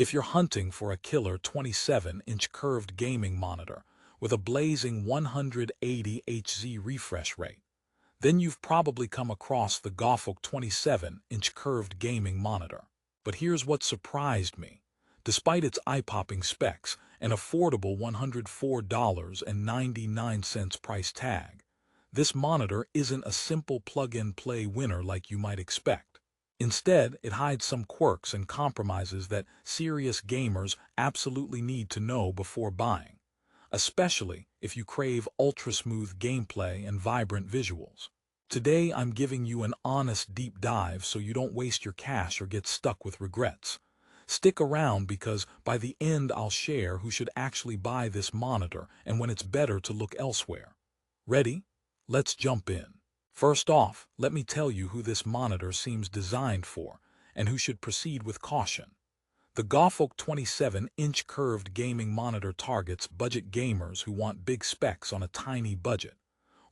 If you're hunting for a killer 27-inch curved gaming monitor with a blazing 180 Hz refresh rate, then you've probably come across the Gawfolk 27-inch curved gaming monitor. But here's what surprised me. Despite its eye-popping specs and affordable $104.99 price tag, this monitor isn't a simple plug-and-play winner like you might expect. Instead, it hides some quirks and compromises that serious gamers absolutely need to know before buying, especially if you crave ultra-smooth gameplay and vibrant visuals. Today, I'm giving you an honest deep dive so you don't waste your cash or get stuck with regrets. Stick around because by the end I'll share who should actually buy this monitor and when it's better to look elsewhere. Ready? Let's jump in. First off, let me tell you who this monitor seems designed for and who should proceed with caution. The Gawfolk 27-inch curved gaming monitor targets budget gamers who want big specs on a tiny budget.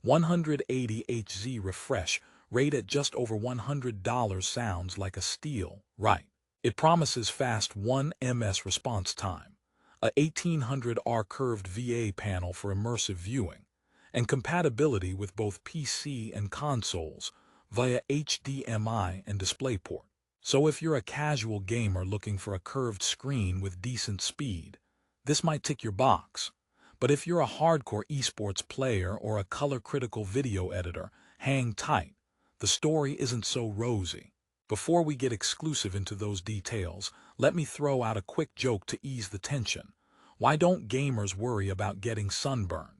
180 Hz refresh rate at just over $100 sounds like a steal, right? It promises fast 1 ms response time, a 1800R curved VA panel for immersive viewing, and compatibility with both PC and consoles via HDMI and DisplayPort. So if you're a casual gamer looking for a curved screen with decent speed, this might tick your box. But if you're a hardcore esports player or a color-critical video editor, hang tight. The story isn't so rosy. Before we get exclusive into those details, let me throw out a quick joke to ease the tension. Why don't gamers worry about getting sunburned?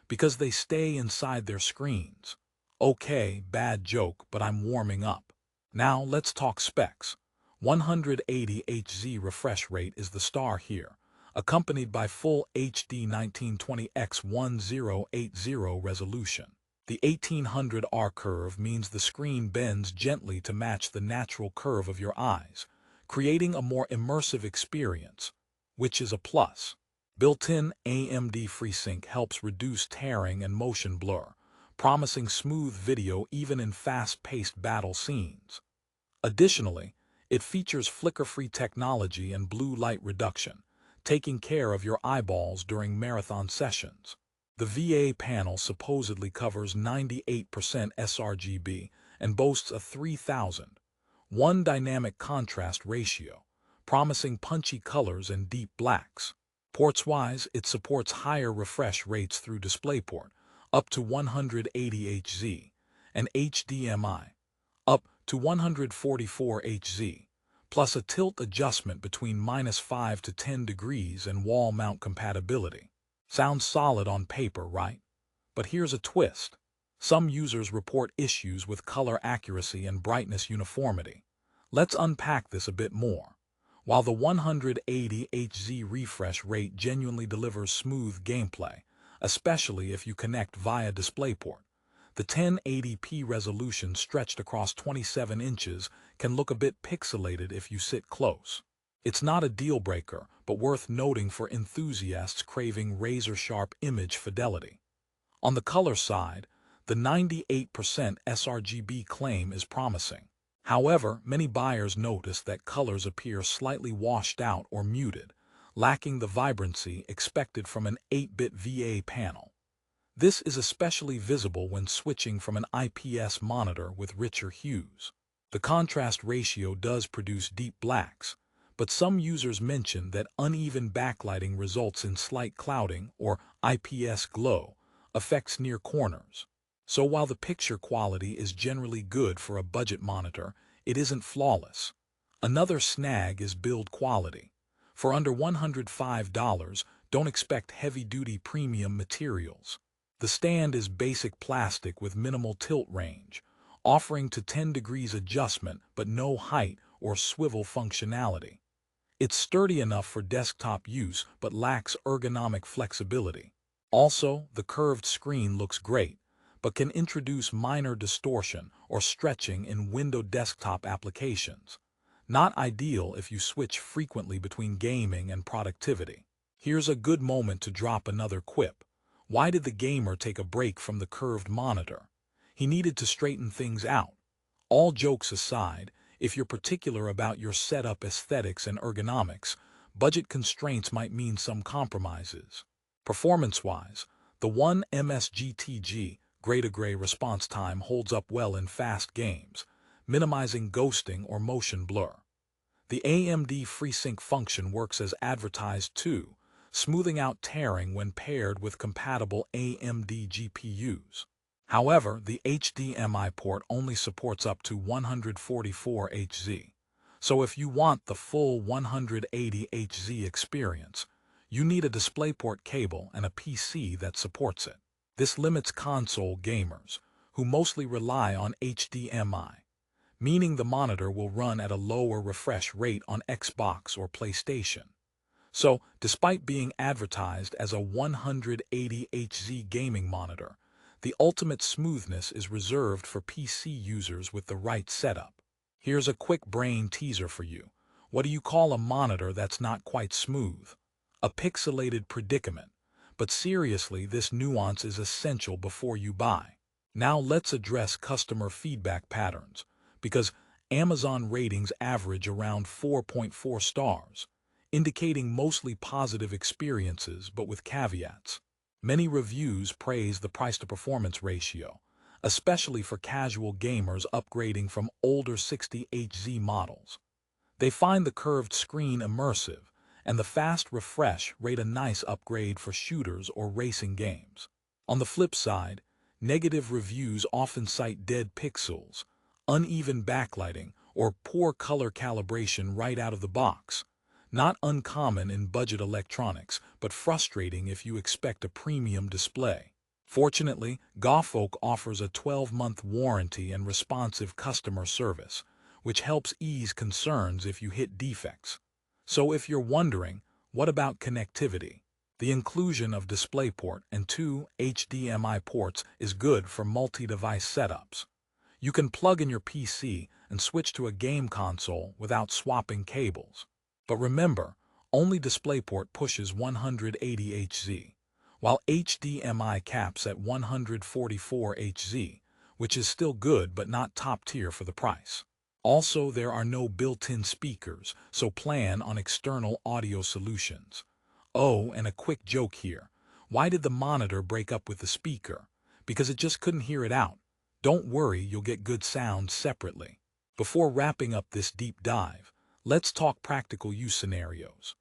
Because they stay inside their screens. Okay, bad joke, but I'm warming up. Now let's talk specs. 180 Hz refresh rate is the star here, accompanied by full HD 1920x1080 resolution. The 1800R curve means the screen bends gently to match the natural curve of your eyes, creating a more immersive experience, which is a plus. Built-in AMD FreeSync helps reduce tearing and motion blur, promising smooth video even in fast-paced battle scenes. Additionally, it features flicker-free technology and blue light reduction, taking care of your eyeballs during marathon sessions. The VA panel supposedly covers 98% sRGB and boasts a 3000:1 dynamic contrast ratio, promising punchy colors and deep blacks. Ports-wise, it supports higher refresh rates through DisplayPort, up to 180 Hz, and HDMI, up to 144 Hz, plus a tilt adjustment between -5 to 10 degrees and wall mount compatibility. Sounds solid on paper, right? But here's a twist. Some users report issues with color accuracy and brightness uniformity. Let's unpack this a bit more. While the 180 Hz refresh rate genuinely delivers smooth gameplay, especially if you connect via DisplayPort, the 1080p resolution stretched across 27 inches can look a bit pixelated if you sit close. It's not a deal-breaker, but worth noting for enthusiasts craving razor-sharp image fidelity. On the color side, the 98% sRGB claim is promising. However, many buyers notice that colors appear slightly washed out or muted, lacking the vibrancy expected from an 8-bit VA panel. This is especially visible when switching from an IPS monitor with richer hues. The contrast ratio does produce deep blacks, but some users mention that uneven backlighting results in slight clouding or IPS glow, effects near corners. So while the picture quality is generally good for a budget monitor, it isn't flawless. Another snag is build quality. For under $105, don't expect heavy-duty premium materials. The stand is basic plastic with minimal tilt range, offering to 10 degrees adjustment but no height or swivel functionality. It's sturdy enough for desktop use but lacks ergonomic flexibility. Also, the curved screen looks great, but can introduce minor distortion or stretching in Windows desktop applications. Not ideal if you switch frequently between gaming and productivity. Here's a good moment to drop another quip. Why did the gamer take a break from the curved monitor? He needed to straighten things out. All jokes aside, if you're particular about your setup aesthetics and ergonomics, budget constraints might mean some compromises. Performance-wise, the 1 MSGTG gray-to-gray response time holds up well in fast games, minimizing ghosting or motion blur. The AMD FreeSync function works as advertised too, smoothing out tearing when paired with compatible AMD GPUs. However, the HDMI port only supports up to 144Hz. So if you want the full 180Hz experience, you need a DisplayPort cable and a PC that supports it. This limits console gamers, who mostly rely on HDMI, meaning the monitor will run at a lower refresh rate on Xbox or PlayStation. So, despite being advertised as a 180Hz gaming monitor, the ultimate smoothness is reserved for PC users with the right setup. Here's a quick brain teaser for you. What do you call a monitor that's not quite smooth? A pixelated predicament. But seriously, this nuance is essential before you buy. Now let's address customer feedback patterns, because Amazon ratings average around 4.4 stars, indicating mostly positive experiences but with caveats. Many reviews praise the price-to-performance ratio, especially for casual gamers upgrading from older 60Hz models. They find the curved screen immersive, and the fast refresh rate a nice upgrade for shooters or racing games. On the flip side, negative reviews often cite dead pixels, uneven backlighting, or poor color calibration right out of the box. Not uncommon in budget electronics, but frustrating if you expect a premium display. Fortunately, Gawfolk offers a 12-month warranty and responsive customer service, which helps ease concerns if you hit defects. So if you're wondering, what about connectivity? The inclusion of DisplayPort and 2 HDMI ports is good for multi-device setups. You can plug in your PC and switch to a game console without swapping cables. But remember, only DisplayPort pushes 180Hz, while HDMI caps at 144Hz, which is still good but not top tier for the price. Also, there are no built-in speakers, so plan on external audio solutions. Oh, and a quick joke here. Why did the monitor break up with the speaker? Because it just couldn't hear it out. Don't worry, you'll get good sound separately. Before wrapping up this deep dive, let's talk practical use scenarios.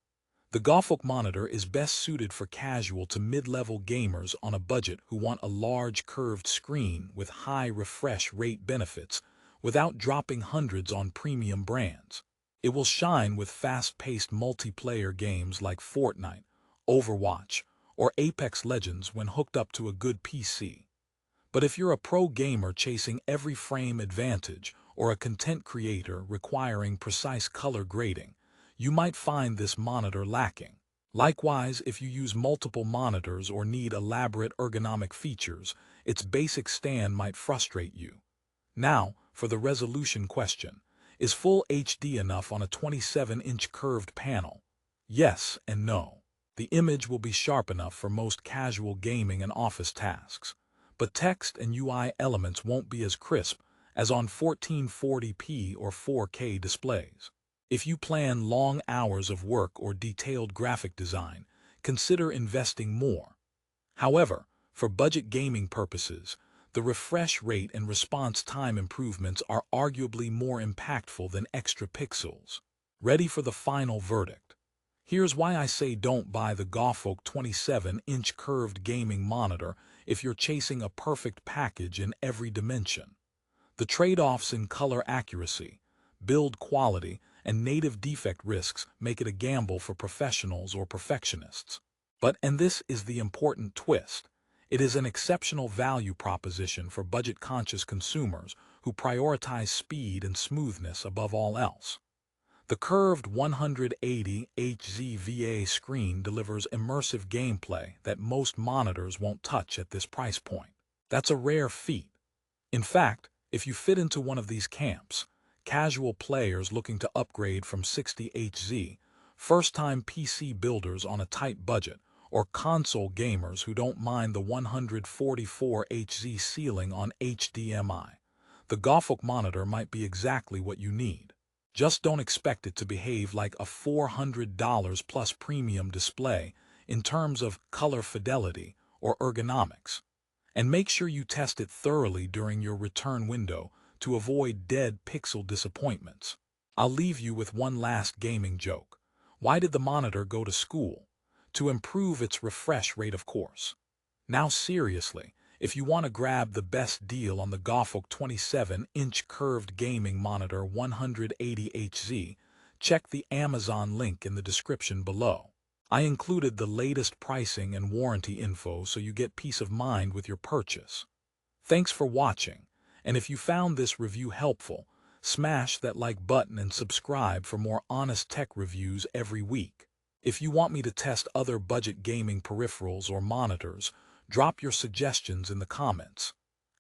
The Gawfolk monitor is best suited for casual to mid-level gamers on a budget who want a large curved screen with high refresh rate benefits without dropping hundreds on premium brands. It will shine with fast-paced multiplayer games like Fortnite, Overwatch, or Apex Legends when hooked up to a good PC. But if you're a pro gamer chasing every frame advantage or a content creator requiring precise color grading, you might find this monitor lacking. Likewise, if you use multiple monitors or need elaborate ergonomic features, its basic stand might frustrate you. Now, for the resolution question. Is full HD enough on a 27-inch curved panel? Yes and no. The image will be sharp enough for most casual gaming and office tasks, but text and UI elements won't be as crisp as on 1440p or 4K displays. If you plan long hours of work or detailed graphic design, consider investing more. However, for budget gaming purposes, the refresh rate and response time improvements are arguably more impactful than extra pixels. Ready for the final verdict? Here's why I say don't buy the Gawfolk 27-inch curved gaming monitor if you're chasing a perfect package in every dimension. The trade-offs in color accuracy, build quality, and native defect risks make it a gamble for professionals or perfectionists. But, and this is the important twist, it is an exceptional value proposition for budget-conscious consumers who prioritize speed and smoothness above all else. The curved 180Hz VA screen delivers immersive gameplay that most monitors won't touch at this price point. That's a rare feat. In fact, if you fit into one of these camps, casual players looking to upgrade from 60Hz, first-time PC builders on a tight budget, or console gamers who don't mind the 144Hz ceiling on HDMI, the Gawfolk monitor might be exactly what you need. Just don't expect it to behave like a $400 plus premium display in terms of color fidelity or ergonomics. And make sure you test it thoroughly during your return window to avoid dead pixel disappointments. I'll leave you with one last gaming joke. Why did the monitor go to school? To improve its refresh rate, of course. Now seriously, if you want to grab the best deal on the Gawfolk 27-inch curved gaming monitor 180Hz, check the Amazon link in the description below. I included the latest pricing and warranty info so you get peace of mind with your purchase. Thanks for watching, and if you found this review helpful, smash that like button and subscribe for more honest tech reviews every week. If you want me to test other budget gaming peripherals or monitors, drop your suggestions in the comments.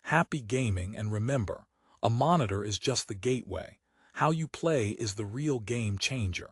Happy gaming, and remember, a monitor is just the gateway. How you play is the real game changer.